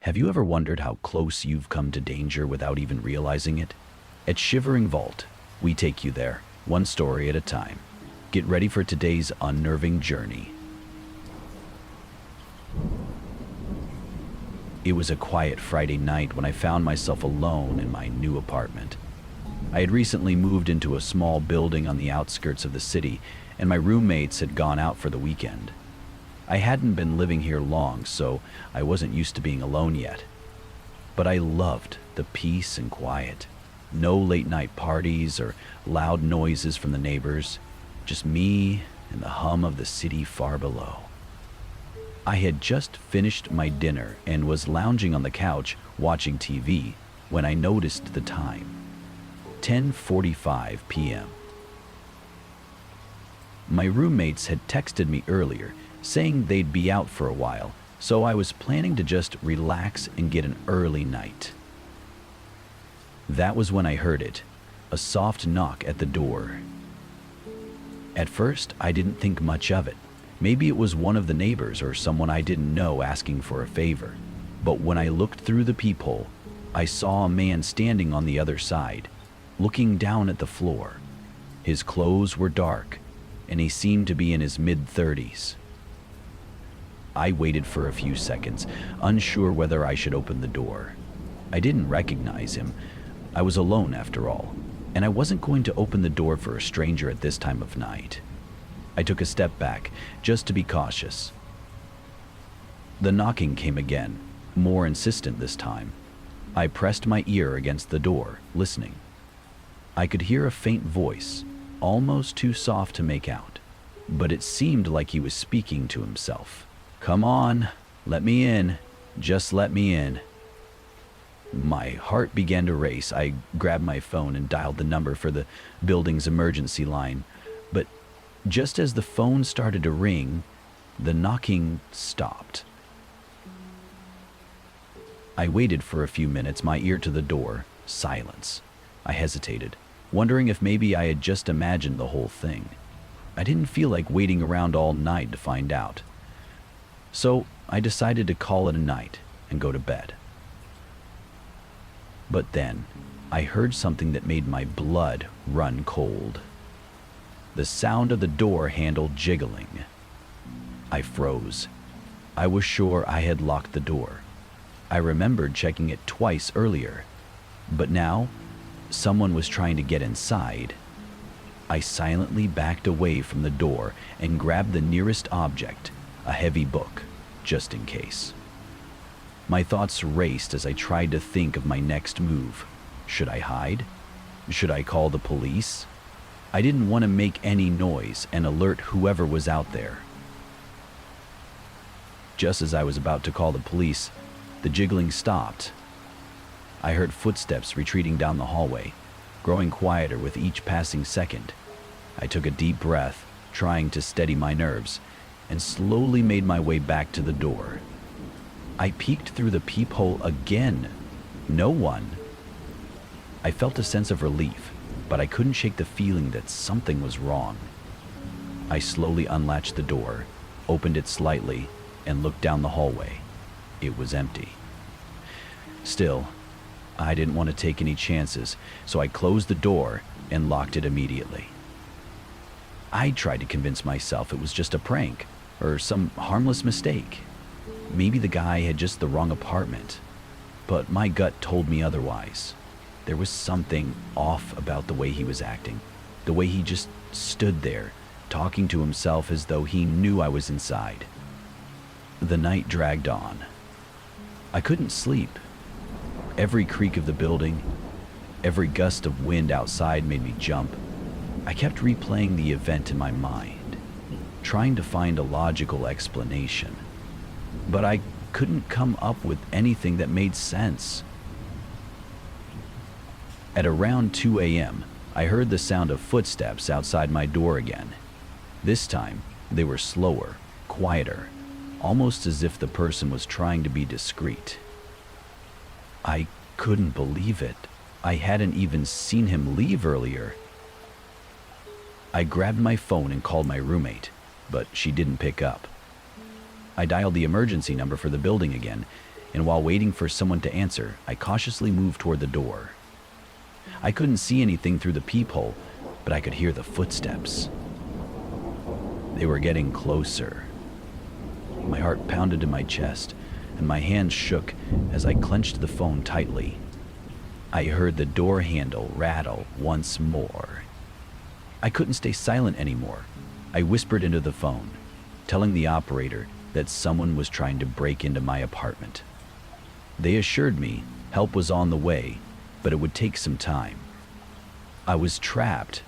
Have you ever wondered how close you've come to danger without even realizing it? At Shivering Vault, we take you there, one story at a time. Get ready for today's unnerving journey. It was a quiet Friday night when I found myself alone in my new apartment. I had recently moved into a small building on the outskirts of the city, and my roommates had gone out for the weekend. I hadn't been living here long, so I wasn't used to being alone yet. But I loved the peace and quiet. No late-night parties or loud noises from the neighbors, just me and the hum of the city far below. I had just finished my dinner and was lounging on the couch watching TV when I noticed the time. 10:45 p.m. My roommates had texted me earlier saying they'd be out for a while, so I was planning to just relax and get an early night. That was when I heard it, a soft knock at the door. At first, I didn't think much of it. Maybe it was one of the neighbors or someone I didn't know asking for a favor. But when I looked through the peephole, I saw a man standing on the other side, looking down at the floor. His clothes were dark, and he seemed to be in his mid-30s. I waited for a few seconds, unsure whether I should open the door. I didn't recognize him. I was alone after all, and I wasn't going to open the door for a stranger at this time of night. I took a step back, just to be cautious. The knocking came again, more insistent this time. I pressed my ear against the door, listening. I could hear a faint voice, almost too soft to make out, but it seemed like he was speaking to himself. "Come on, let me in, just let me in." My heart began to race. I grabbed my phone and dialed the number for the building's emergency line, but just as the phone started to ring, the knocking stopped. I waited for a few minutes, my ear to the door, silence. I hesitated, wondering if maybe I had just imagined the whole thing. I didn't feel like waiting around all night to find out. So I decided to call it a night and go to bed. But then I heard something that made my blood run cold. The sound of the door handle jiggling. I froze. I was sure I had locked the door. I remembered checking it twice earlier, but now someone was trying to get inside. I silently backed away from the door and grabbed the nearest object, a heavy book, just in case. My thoughts raced as I tried to think of my next move. Should I hide? Should I call the police? I didn't want to make any noise and alert whoever was out there. Just as I was about to call the police, the jiggling stopped. I heard footsteps retreating down the hallway, growing quieter with each passing second. I took a deep breath, trying to steady my nerves, and slowly made my way back to the door. I peeked through the peephole again. No one. I felt a sense of relief, but I couldn't shake the feeling that something was wrong. I slowly unlatched the door, opened it slightly, and looked down the hallway. It was empty. Still, I didn't want to take any chances, so I closed the door and locked it immediately. I tried to convince myself it was just a prank or some harmless mistake. Maybe the guy had just the wrong apartment, but my gut told me otherwise. There was something off about the way he was acting, the way he just stood there, talking to himself as though he knew I was inside. The night dragged on. I couldn't sleep. Every creak of the building, every gust of wind outside made me jump. I kept replaying the event in my mind, trying to find a logical explanation. But I couldn't come up with anything that made sense. At around 2 a.m., I heard the sound of footsteps outside my door again. This time, they were slower, quieter, almost as if the person was trying to be discreet. I couldn't believe it. I hadn't even seen him leave earlier. I grabbed my phone and called my roommate, but she didn't pick up. I dialed the emergency number for the building again, and while waiting for someone to answer, I cautiously moved toward the door. I couldn't see anything through the peephole, but I could hear the footsteps. They were getting closer. My heart pounded in my chest, and my hands shook as I clenched the phone tightly. I heard the door handle rattle once more. I couldn't stay silent anymore. I whispered into the phone, telling the operator that someone was trying to break into my apartment. They assured me help was on the way, but it would take some time. I was trapped,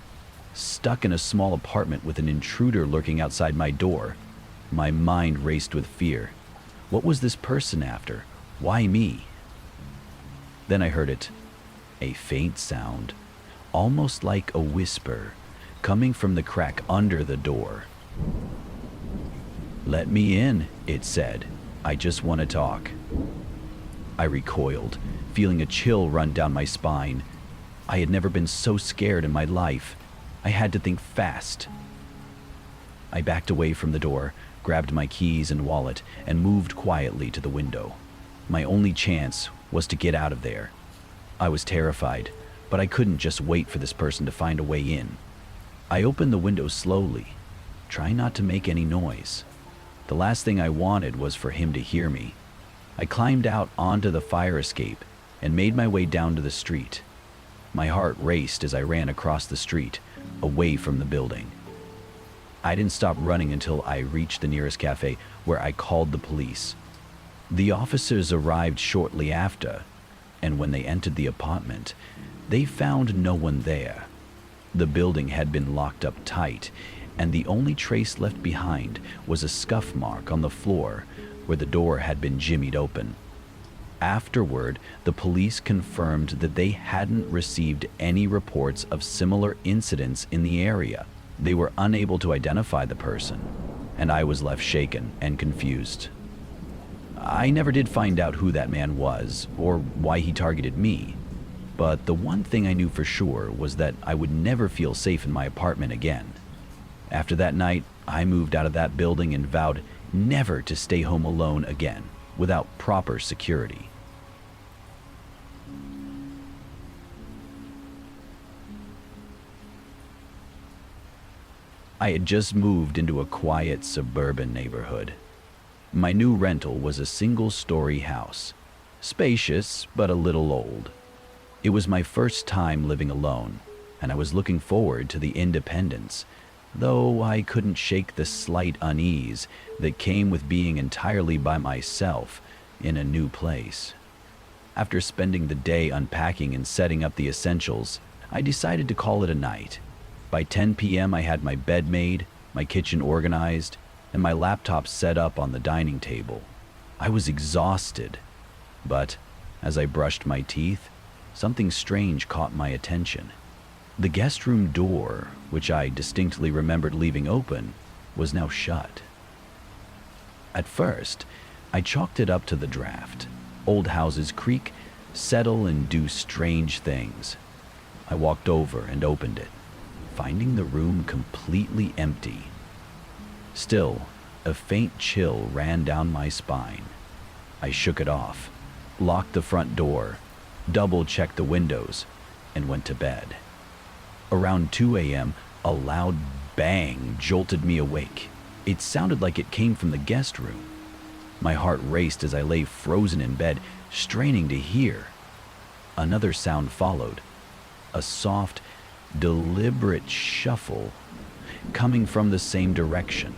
stuck in a small apartment with an intruder lurking outside my door. My mind raced with fear. What was this person after? Why me? Then I heard it, a faint sound, almost like a whisper, coming from the crack under the door. "Let me in," it said. "I just want to talk." I recoiled, feeling a chill run down my spine. I had never been so scared in my life. I had to think fast. I backed away from the door, grabbed my keys and wallet, and moved quietly to the window. My only chance was to get out of there. I was terrified, but I couldn't just wait for this person to find a way in. I opened the window slowly, trying not to make any noise. The last thing I wanted was for him to hear me. I climbed out onto the fire escape and made my way down to the street. My heart raced as I ran across the street, away from the building. I didn't stop running until I reached the nearest cafe, where I called the police. The officers arrived shortly after, and when they entered the apartment, they found no one there. The building had been locked up tight, and the only trace left behind was a scuff mark on the floor where the door had been jimmied open. Afterward, the police confirmed that they hadn't received any reports of similar incidents in the area. They were unable to identify the person, and I was left shaken and confused. I never did find out who that man was or why he targeted me, but the one thing I knew for sure was that I would never feel safe in my apartment again. After that night, I moved out of that building and vowed never to stay home alone again without proper security. I had just moved into a quiet suburban neighborhood. My new rental was a single-story house, spacious but a little old. It was my first time living alone, and I was looking forward to the independence, though I couldn't shake the slight unease that came with being entirely by myself in a new place. After spending the day unpacking and setting up the essentials, I decided to call it a night. By 10 p.m. I had my bed made, my kitchen organized, and my laptop set up on the dining table. I was exhausted, but as I brushed my teeth, something strange caught my attention. The guest room door, which I distinctly remembered leaving open, was now shut. At first, I chalked it up to the draft. Old houses creak, settle, and do strange things. I walked over and opened it, finding the room completely empty. Still, a faint chill ran down my spine. I shook it off, locked the front door, double-checked the windows, and went to bed. Around 2 a.m., a loud bang jolted me awake. It sounded like it came from the guest room. My heart raced as I lay frozen in bed, straining to hear. Another sound followed, a soft, deliberate shuffle coming from the same direction.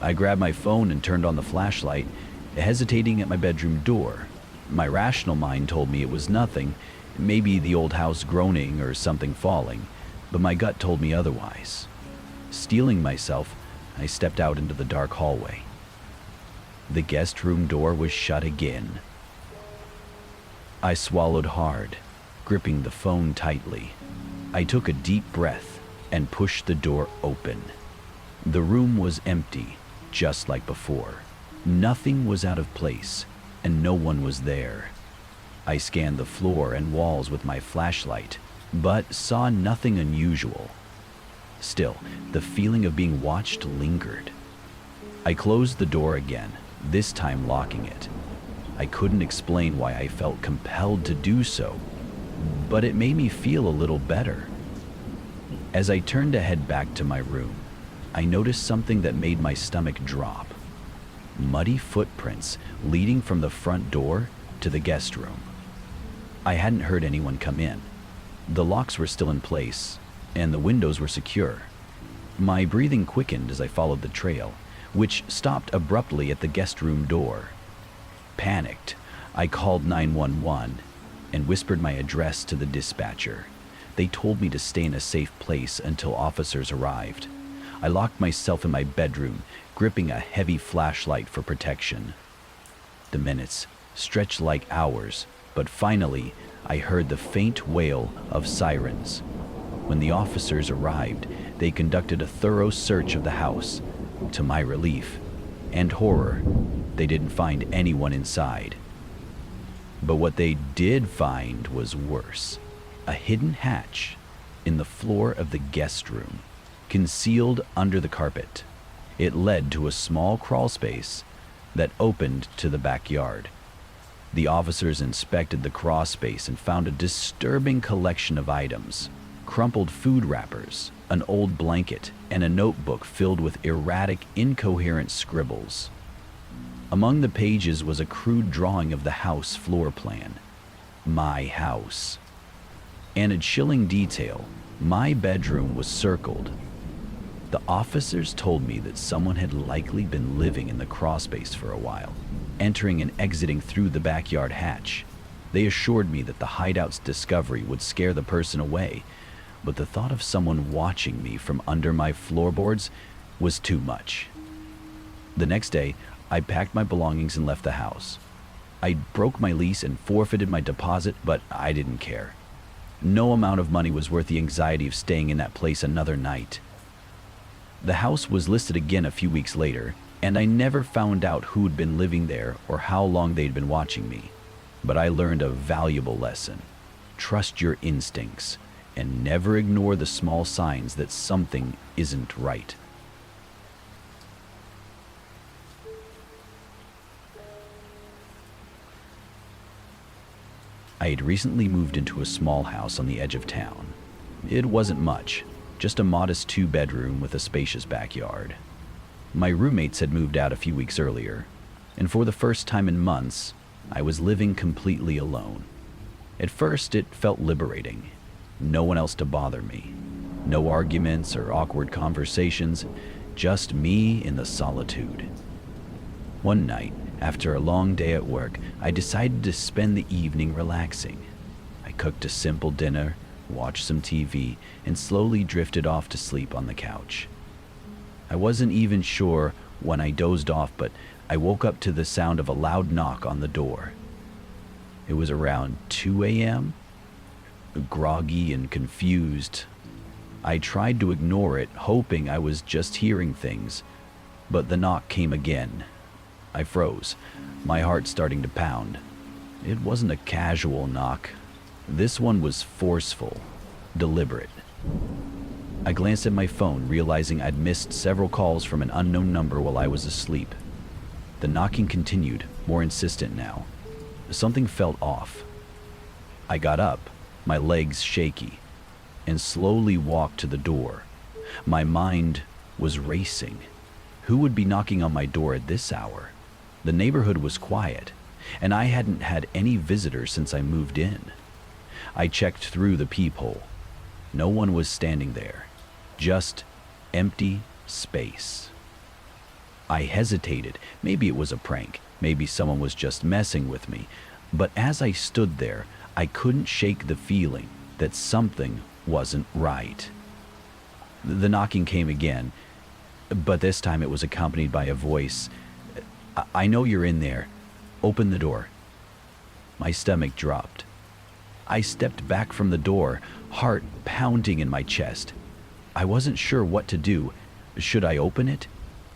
I grabbed my phone and turned on the flashlight, hesitating at my bedroom door. My rational mind told me it was nothing, maybe the old house groaning or something falling, but my gut told me otherwise. Steeling myself, I stepped out into the dark hallway. The guest room door was shut again. I swallowed hard, gripping the phone tightly. I took a deep breath and pushed the door open. The room was empty, just like before. Nothing was out of place, and no one was there. I scanned the floor and walls with my flashlight, but saw nothing unusual. Still, the feeling of being watched lingered. I closed the door again, this time locking it. I couldn't explain why I felt compelled to do so, but it made me feel a little better. As I turned to head back to my room, I noticed something that made my stomach drop. Muddy footprints leading from the front door to the guest room. I hadn't heard anyone come in. The locks were still in place, and the windows were secure. My breathing quickened as I followed the trail, which stopped abruptly at the guest room door. Panicked, I called 911 and whispered my address to the dispatcher. They told me to stay in a safe place until officers arrived. I locked myself in my bedroom, gripping a heavy flashlight for protection. The minutes stretched like hours, but finally I heard the faint wail of sirens. When the officers arrived, they conducted a thorough search of the house. To my relief and horror, they didn't find anyone inside. But what they did find was worse. A hidden hatch in the floor of the guest room, concealed under the carpet. It led to a small crawl space that opened to the backyard. The officers inspected the crawl space and found a disturbing collection of items: crumpled food wrappers, an old blanket, and a notebook filled with erratic, incoherent scribbles. Among the pages was a crude drawing of the house floor plan. My house. And a chilling detail, my bedroom was circled. The officers told me that someone had likely been living in the crawl space for a while, entering and exiting through the backyard hatch. They assured me that the hideout's discovery would scare the person away, but the thought of someone watching me from under my floorboards was too much. The next day, I packed my belongings and left the house. I broke my lease and forfeited my deposit, but I didn't care. No amount of money was worth the anxiety of staying in that place another night. The house was listed again a few weeks later, and I never found out who'd been living there or how long they'd been watching me. But I learned a valuable lesson. Trust your instincts and never ignore the small signs that something isn't right. I had recently moved into a small house on the edge of town. It wasn't much, just a modest 2-bedroom with a spacious backyard. My roommates had moved out a few weeks earlier, and for the first time in months, I was living completely alone. At first, it felt liberating. No one else to bother me. No arguments or awkward conversations, just me in the solitude. One night, after a long day at work, I decided to spend the evening relaxing. I cooked a simple dinner, watched some TV, and slowly drifted off to sleep on the couch. I wasn't even sure when I dozed off, but I woke up to the sound of a loud knock on the door. It was around 2 a.m. Groggy and confused, I tried to ignore it, hoping I was just hearing things, but the knock came again. I froze, my heart starting to pound. It wasn't a casual knock. This one was forceful, deliberate. I glanced at my phone, realizing I'd missed several calls from an unknown number while I was asleep. The knocking continued, more insistent now. Something felt off. I got up, my legs shaky, and slowly walked to the door. My mind was racing. Who would be knocking on my door at this hour? The neighborhood was quiet, and I hadn't had any visitors since I moved in. I checked through the peephole. No one was standing there, just empty space. I hesitated. Maybe it was a prank. Maybe someone was just messing with me. But as I stood there, I couldn't shake the feeling that something wasn't right. The knocking came again, but this time it was accompanied by a voice. I know you're in there. Open the door. My stomach dropped. I stepped back from the door, heart pounding in my chest. I wasn't sure what to do. Should I open it?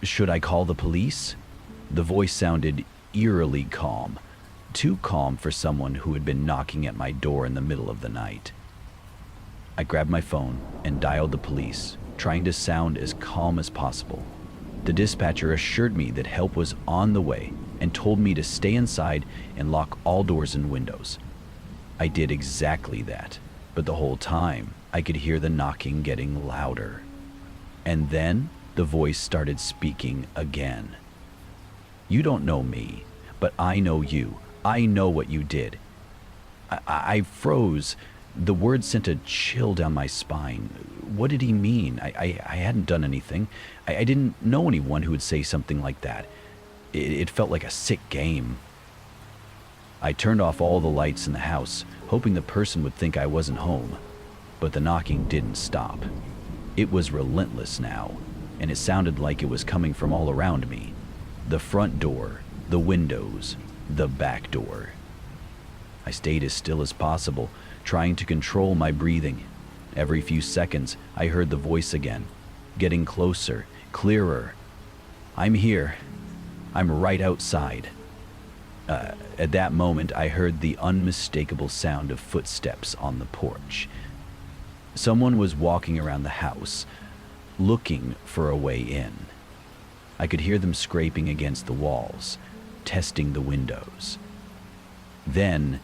Should I call the police? The voice sounded eerily calm, too calm for someone who had been knocking at my door in the middle of the night. I grabbed my phone and dialed the police, trying to sound as calm as possible. The dispatcher assured me that help was on the way and told me to stay inside and lock all doors and windows. I did exactly that, but the whole time I could hear the knocking getting louder. And then the voice started speaking again. "You don't know me, but I know you. I know what you did." I froze. The words sent a chill down my spine. What did he mean? I hadn't done anything. I didn't know anyone who would say something like that. It felt like a sick game. I turned off all the lights in the house, hoping the person would think I wasn't home. But the knocking didn't stop. It was relentless now, and it sounded like it was coming from all around me. The front door, the windows, the back door. I stayed as still as possible, trying to control my breathing. Every few seconds, I heard the voice again, getting closer, clearer. "I'm here. I'm right outside." At that moment, I heard the unmistakable sound of footsteps on the porch. Someone was walking around the house, looking for a way in. I could hear them scraping against the walls, testing the windows. Then,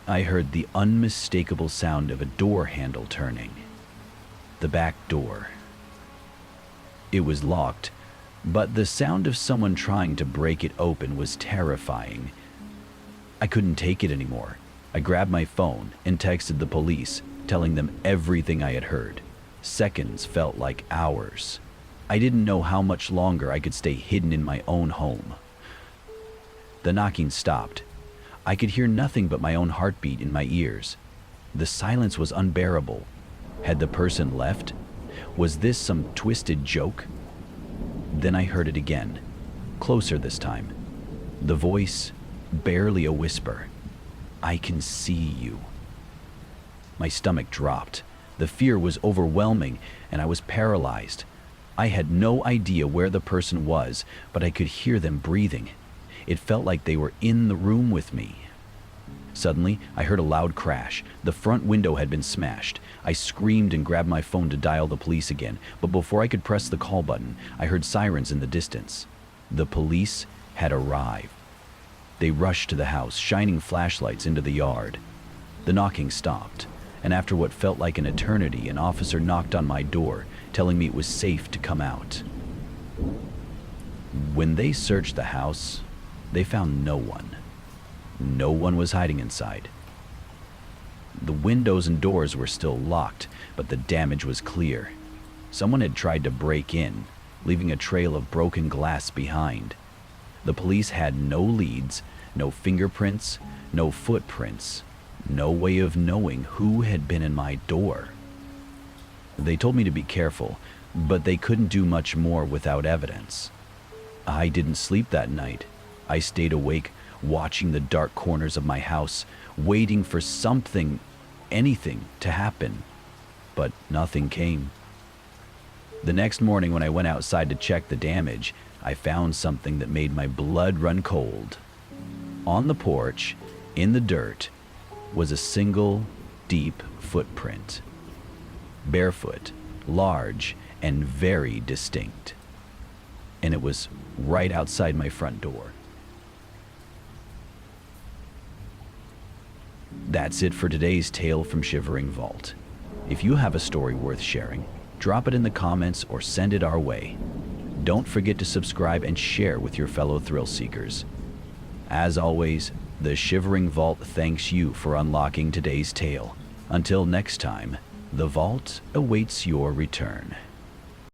I heard the unmistakable sound of a door handle turning. The back door. It was locked, but the sound of someone trying to break it open was terrifying. I couldn't take it anymore. I grabbed my phone and texted the police, telling them everything I had heard. Seconds felt like hours. I didn't know how much longer I could stay hidden in my own home. The knocking stopped. I could hear nothing but my own heartbeat in my ears. The silence was unbearable. Had the person left? Was this some twisted joke? Then I heard it again, closer this time. The voice, barely a whisper. "I can see you." My stomach dropped. The fear was overwhelming, and I was paralyzed. I had no idea where the person was, but I could hear them breathing. It felt like they were in the room with me. Suddenly, I heard a loud crash. The front window had been smashed. I screamed and grabbed my phone to dial the police again, but before I could press the call button, I heard sirens in the distance. The police had arrived. They rushed to the house, shining flashlights into the yard. The knocking stopped, and after what felt like an eternity, an officer knocked on my door, telling me it was safe to come out. When they searched the house, they found no one. No one was hiding inside. The windows and doors were still locked, but the damage was clear. Someone had tried to break in, leaving a trail of broken glass behind. The police had no leads, no fingerprints, no footprints, no way of knowing who had been in my door. They told me to be careful, but they couldn't do much more without evidence. I didn't sleep that night. I stayed awake, watching the dark corners of my house, waiting for something, anything, to happen. But nothing came. The next morning when I went outside to check the damage, I found something that made my blood run cold. On the porch, in the dirt, was a single, deep footprint. Barefoot, large, and very distinct. And it was right outside my front door. That's it for today's tale from Shivering Vault. If you have a story worth sharing, drop it in the comments or send it our way. Don't forget to subscribe and share with your fellow thrill seekers. As always, the Shivering Vault thanks you for unlocking today's tale. Until next time, the vault awaits your return.